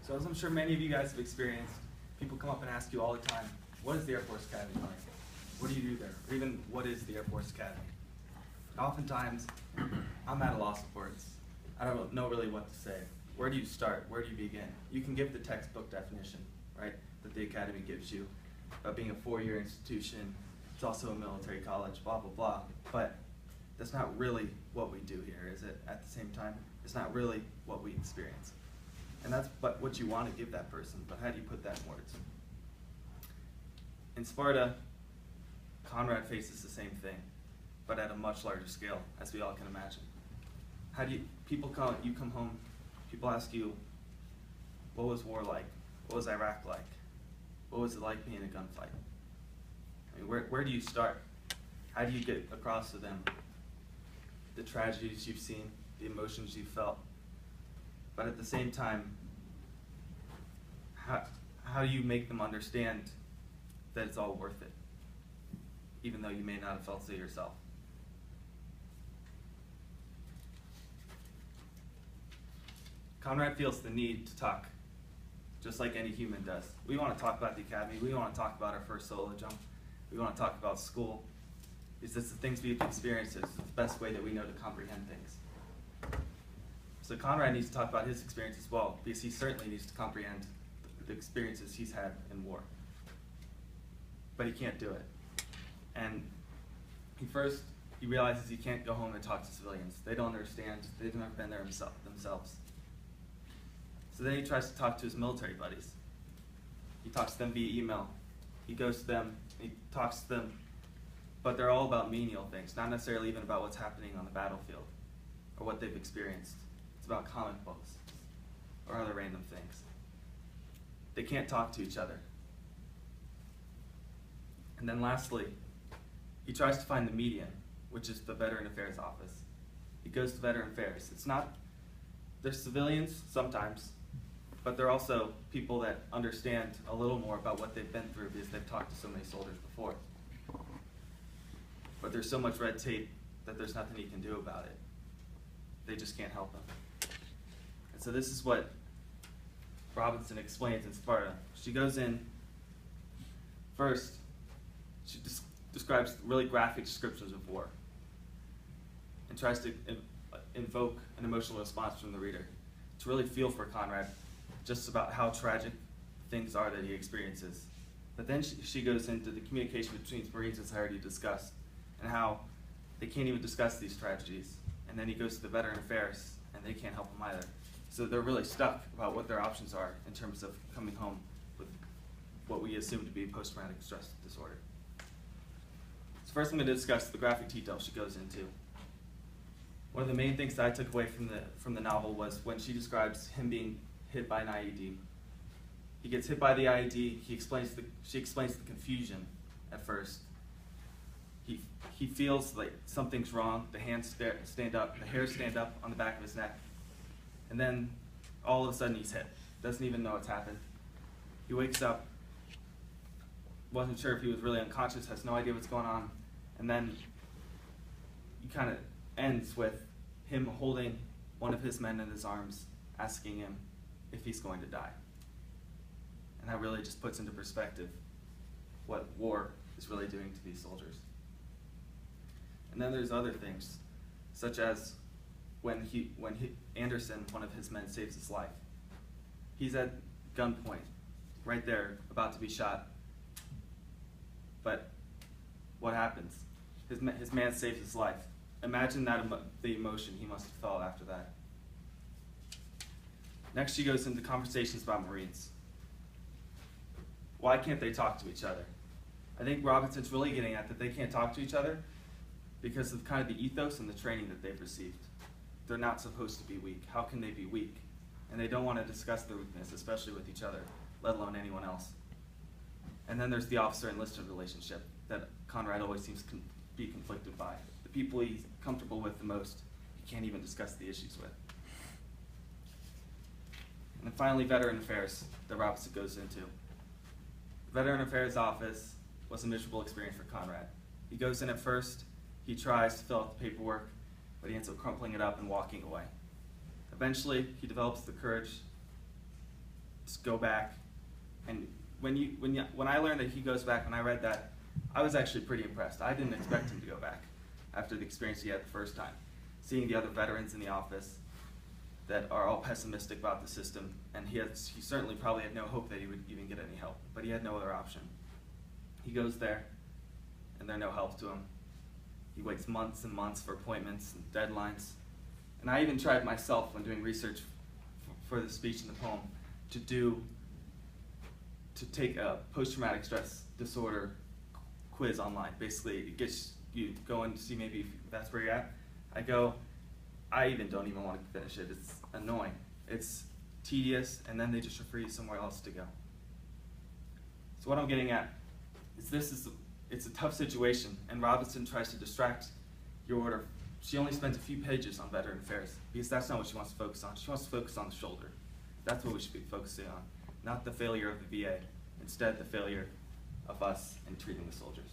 So as I'm sure many of you guys have experienced, people come up and ask you all the time, what is the Air Force Academy like? What do you do there? Or even, what is the Air Force Academy? Oftentimes, I'm at a loss of words. I don't know really what to say. Where do you start? Where do you begin? You can give the textbook definition, right, that the Academy gives you about being a four-year institution. It's also a military college, blah, blah, blah. But that's not really what we do here, is it? At the same time, it's not really what we experience. And that's what you want to give that person, but how do you put that in words? In Sparta, Conrad faces the same thing, but at a much larger scale, as we all can imagine. How do you come home, people ask you, what was war like? What was Iraq like? What was it like being in a gunfight? I mean, where do you start? How do you get across to them the tragedies you've seen, the emotions you've felt? But at the same time, how do you make them understand that it's all worth it, even though you may not have felt so yourself? Conrad feels the need to talk, just like any human does. We want to talk about the academy. We want to talk about our first solo jump. We want to talk about school. It's just the things we've experienced. It's the best way that we know to comprehend things. So Conrad needs to talk about his experience as well, because he certainly needs to comprehend the experiences he's had in war. But he can't do it. And he realizes he can't go home and talk to civilians. They don't understand. They've never been there themselves. So then he tries to talk to his military buddies. He talks to them via email. He goes to them, he talks to them, but they're all about menial things, not necessarily even about what's happening on the battlefield or what they've experienced. It's about comic books or other random things. They can't talk to each other. And then lastly, he tries to find the median, which is the Veteran Affairs Office. He goes to Veteran Affairs. They're civilians sometimes, but they're also people that understand a little more about what they've been through because they've talked to so many soldiers before. But there's so much red tape that there's nothing he can do about it. They just can't help him. And so this is what Robinson explains in Sparta. She goes in, first, she describes really graphic descriptions of war and tries to invoke an emotional response from the reader to really feel for Conrad just about how tragic things are that he experiences. But then she goes into the communication between Marines, as I already discussed, and how they can't even discuss these tragedies. And then he goes to the Veteran Affairs, and they can't help him either. So they're really stuck about what their options are in terms of coming home with what we assume to be post-traumatic stress disorder. So first I'm going to discuss the graphic detail she goes into. One of the main things that I took away from the novel was when she describes him being hit by an IED. He gets hit by the IED. She explains the confusion at first. He feels like something's wrong. The hands stand up. The hairs stand up on the back of his neck. And then all of a sudden he's hit. Doesn't even know what's happened. He wakes up. Wasn't sure if he was really unconscious. Has no idea what's going on. And then he kind of ends with him holding one of his men in his arms, asking him if he's going to die. And that really just puts into perspective what war is really doing to these soldiers. And then there's other things, such as when Anderson, one of his men, saves his life. He's at gunpoint, right there, about to be shot. But what happens? His man saves his life. Imagine the emotion he must have felt after that. Next, she goes into conversations about Marines. Why can't they talk to each other? I think Robinson's really getting at that they can't talk to each other because of kind of the ethos and the training that they've received. They're not supposed to be weak. How can they be weak? And they don't want to discuss their weakness, especially with each other, let alone anyone else. And then there's the officer-enlisted relationship that Conrad always seems to be conflicted by. The people he's comfortable with the most, he can't even discuss the issues with. And then finally, Veteran Affairs that Robinson goes into. The Veteran Affairs office was a miserable experience for Conrad. He goes in at first, he tries to fill out the paperwork, but he ends up crumpling it up and walking away. Eventually, he develops the courage just go back. And when I learned that he goes back, when I read that, I was actually pretty impressed. I didn't expect him to go back after the experience he had the first time. Seeing the other veterans in the office that are all pessimistic about the system, and he certainly probably had no hope that he would even get any help, but he had no other option. He goes there, and they're no help to him. He waits months and months for appointments and deadlines. And I even tried myself when doing research for the speech in the poem to take a post-traumatic stress disorder quiz online. Basically, it gets you going to see maybe if that's where you're at. I even don't even want to finish it. It's annoying. It's tedious, and then they just refer you somewhere else to go. So what I'm getting at is it's a tough situation, and Robinson tries to distract your order. She only spends a few pages on Veteran Affairs, because that's not what she wants to focus on. She wants to focus on the shoulder. That's what we should be focusing on, not the failure of the VA. Instead, the failure of us in treating the soldiers.